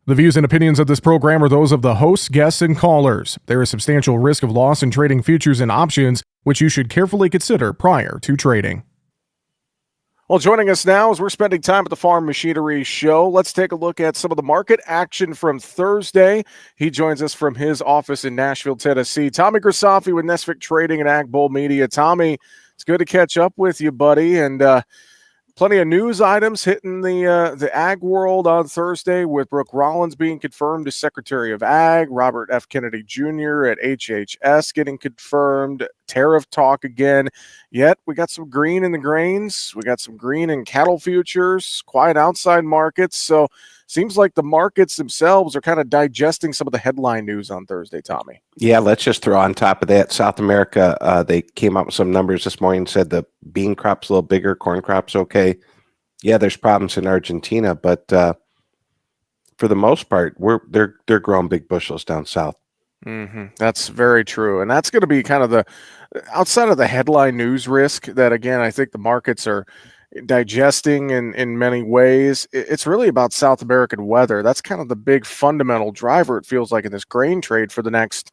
The views and opinions of this program are those of the hosts, guests, and callers. There is substantial risk of loss in trading futures and options, which you should carefully consider prior to trading. Well, joining us now as we're spending time at the Farm Machinery Show, let's take a look at some of the market action from Thursday. He joins us from his office in Nashville, Tennessee. Tommy Grisafi with Nesvik Trading and Ag Bull Media. Tommy, it's good to catch up with you, buddy, and plenty of news items hitting the ag world on Thursday, with Brooke Rollins being confirmed as Secretary of Ag, Robert F. Kennedy Jr. at HHS getting confirmed, tariff talk again. Yet we got some green in the grains. We got some green in cattle futures, quiet outside markets. So seems like the markets themselves are kind of digesting some of the headline news on Thursday, Tommy. Yeah, let's just throw on top of that, South America, they came up with some numbers this morning, said the bean crop's a little bigger, corn crop's okay. Yeah, there's problems in Argentina, but for the most part, they're growing big bushels down south. Mm-hmm. That's very true. And that's going to be kind of the outside of the headline news risk that, again, I think the markets are digesting in many ways. It's really about South American weather. That's kind of the big fundamental driver, it feels like, in this grain trade for the next,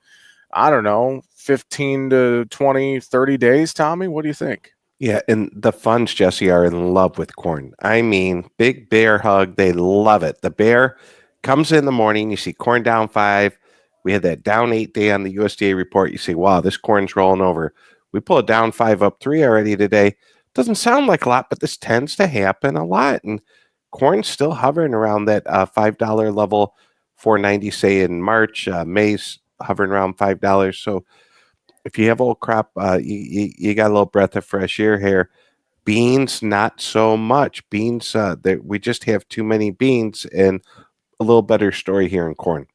I don't know, 15 to 20, 30 days. Tommy, what do you think? Yeah, and the funds, Jesse, are in love with corn. I mean, big bear hug. They love it. The bear comes in the morning. You see corn down 5. We had that down 8 day on the USDA report. You say, wow, this corn's rolling over. We pull it down 5 up 3 already today. Doesn't sound like a lot, but this tends to happen a lot. And corn's still hovering around that $5 level, $4.90, say in March. May's hovering around $5. So if you have old crop, you got a little breath of fresh air here. Beans, not so much. Beans, we just have too many beans, and a little better story here in corn.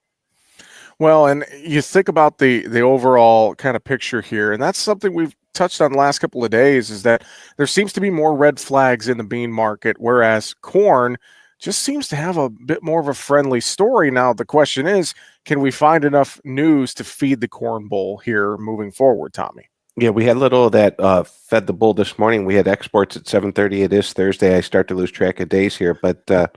Well, and you think about the overall kind of picture here, and that's something we've touched on the last couple of days, is that there seems to be more red flags in the bean market, whereas corn just seems to have a bit more of a friendly story. Now, the question is, can we find enough news to feed the corn bull here moving forward, Tommy? Yeah, we had a little of that fed the bull this morning. We had exports at 7:30. It is Thursday. I start to lose track of days here, but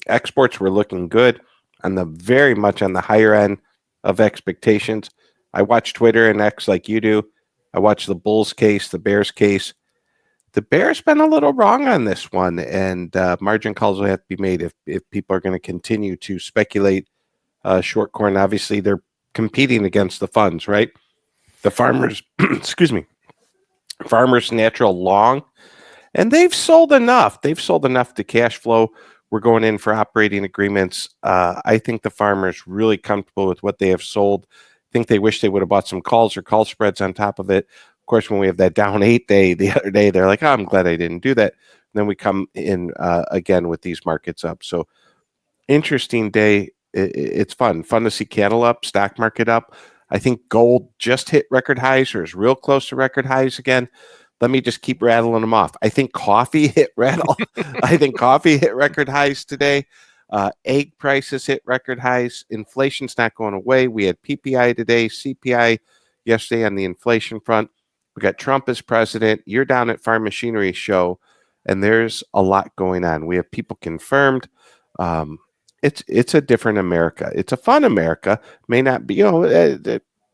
exports were looking good very much on the higher end of expectations. I watch Twitter and X like you do. I watch the Bulls case, the Bears case. The Bears been a little wrong on this one, and margin calls will have to be made if people are going to continue to speculate short corn. Obviously, they're competing against the funds, right? The farmers, excuse me, farmers natural long, and they've sold enough. They've sold enough to cash flow. We're going in for operating agreements. I think the farmer's really comfortable with what they have sold. I think they wish they would have bought some calls or call spreads on top of it. Of course, when we have that down 8 day the other day, they're like, oh, I'm glad I didn't do that. And then we come in again with these markets up. So interesting day. It's fun to see cattle up, stock market up. I think gold just hit record highs or is real close to record highs again. Let me just keep rattling them off. I think coffee hit record highs today. Egg prices hit record highs. Inflation's not going away. We had PPI today, CPI yesterday on the inflation front. We got Trump as president. You're down at Farm Machinery Show, and there's a lot going on. We have people confirmed. It's a different America. It's a fun America. May not be,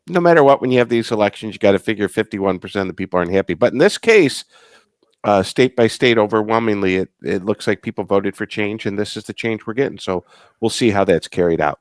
no matter what, when you have these elections, you got to figure 51% of the people aren't happy. But in this case, state by state, overwhelmingly, it looks like people voted for change, and this is the change we're getting. So we'll see how that's carried out.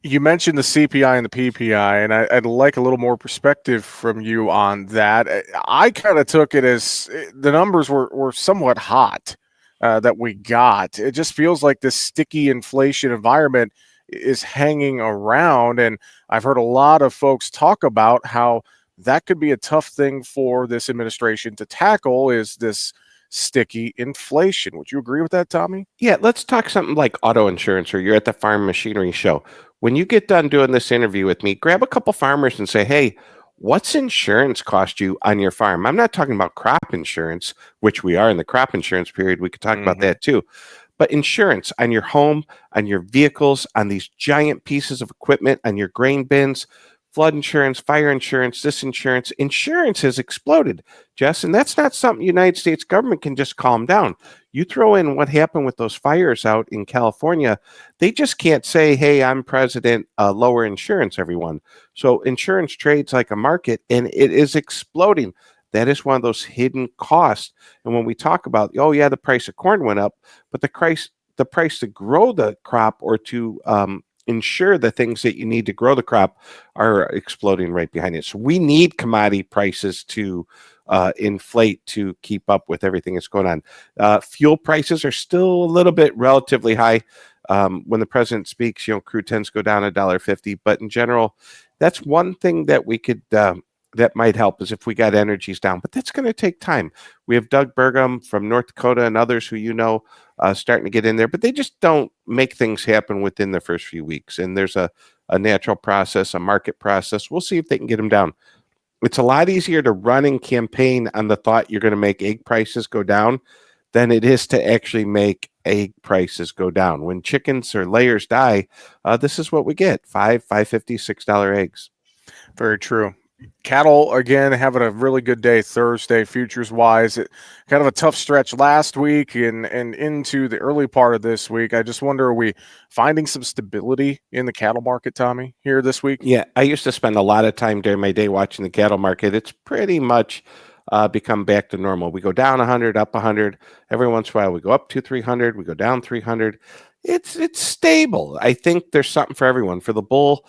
You mentioned the CPI and the PPI, and I'd like a little more perspective from you on that. I kind of took it as the numbers were somewhat hot that we got. It just feels like this sticky inflation environment is hanging around, and I've heard a lot of folks talk about how that could be a tough thing for this administration to tackle, is this sticky inflation. Would you agree with that, Tommy? Yeah, let's talk something like auto insurance, or you're at the Farm Machinery Show. When you get done doing this interview with me, grab a couple farmers and say, hey, what's insurance cost you on your farm? I'm not talking about crop insurance, which we are in the crop insurance period. We could talk about that too. But insurance on your home, on your vehicles, on these giant pieces of equipment, on your grain bins. flood insurance, fire insurance, this insurance. Insurance has exploded, Jess, and that's not something the United States government can just calm down. You throw in what happened with those fires out in California, they just can't say, hey, I'm president, lower insurance, everyone. So insurance trades like a market, and it is exploding. That is one of those hidden costs. And when we talk about, oh, yeah, the price of corn went up, but the price to grow the crop or to ensure the things that you need to grow the crop are exploding right behind it. So we need commodity prices to inflate to keep up with everything that's going on. Fuel prices are still a little bit relatively high. When the president speaks, crude tends to go down $1.50. But in general, that's one thing that we could that might help is if we got energies down. But that's going to take time. We have Doug Burgum from North Dakota and others who starting to get in there, but they just don't make things happen within the first few weeks. And there's a natural process, a market process. We'll see if they can get them down. It's a lot easier to run and campaign on the thought you're going to make egg prices go down than it is to actually make egg prices go down. When chickens or layers die, this is what we get: $5.50, $6 eggs. Very true. Cattle, again, having a really good day Thursday, futures-wise. Kind of a tough stretch last week and into the early part of this week. I just wonder, are we finding some stability in the cattle market, Tommy, here this week? Yeah, I used to spend a lot of time during my day watching the cattle market. It's pretty much become back to normal. We go down 100, up 100. Every once in a while, we go up 200-300. We go down 300. It's stable. I think there's something for everyone. For the bull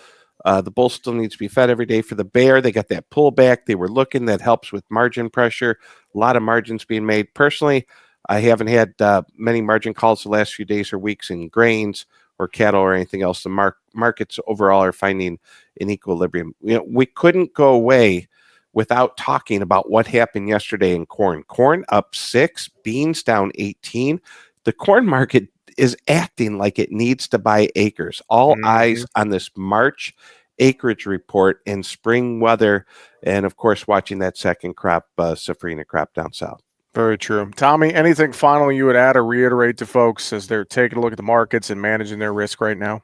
still needs to be fed every day. For the bear, they got that pullback. They were looking. That helps with margin pressure. A lot of margins being made. Personally, I haven't had many margin calls the last few days or weeks in grains or cattle or anything else. The markets overall are finding an equilibrium. We couldn't go away without talking about what happened yesterday in corn. Corn up 6, beans down 18. The corn market is acting like it needs to buy acres. All eyes on this March acreage report and spring weather, and of course watching that second crop, safrinha crop down south. Very true. Tommy, anything final you would add or reiterate to folks as they're taking a look at the markets and managing their risk right now?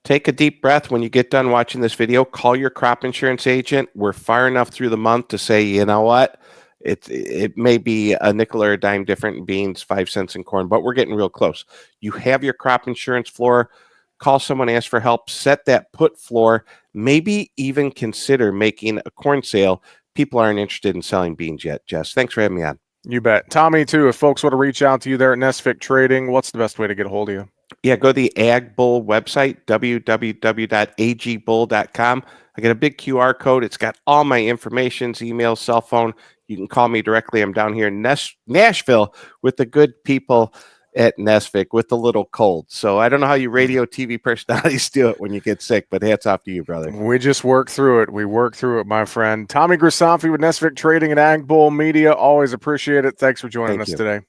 Take a deep breath when you get done watching this video. Call your crop insurance agent. We're far enough through the month to say, you know what? It may be a nickel or a dime different in beans, 5 cents in corn, but we're getting real close. You have your crop insurance floor. Call someone, ask for help, set that put floor, maybe even consider making a corn sale. People aren't interested in selling beans yet, Jess. Thanks for having me on. You bet. Tommy, too, if folks want to reach out to you there at Nesvik Trading, what's the best way to get a hold of you? Yeah, go to the Ag Bull website, www.agbull.com. I got a big QR code. It's got all my information, email, cell phone. You can call me directly. I'm down here in Nashville with the good people at Nesvik with the little cold. So I don't know how you radio TV personalities do it when you get sick, but hats off to you, brother. We just work through it. We work through it, my friend. Tommy Grisanti with Nesvik Trading and Ag Bull Media. Always appreciate it. Thanks for joining us today.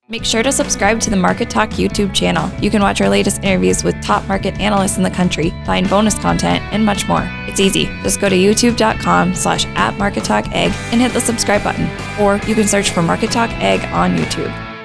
Make sure to subscribe to the Market Talk YouTube channel. You can watch our latest interviews with top market analysts in the country, find bonus content, and much more. It's easy. Just go to youtube.com/@MarketTalkAg and hit the subscribe button. Or you can search for Market Talk Ag on YouTube.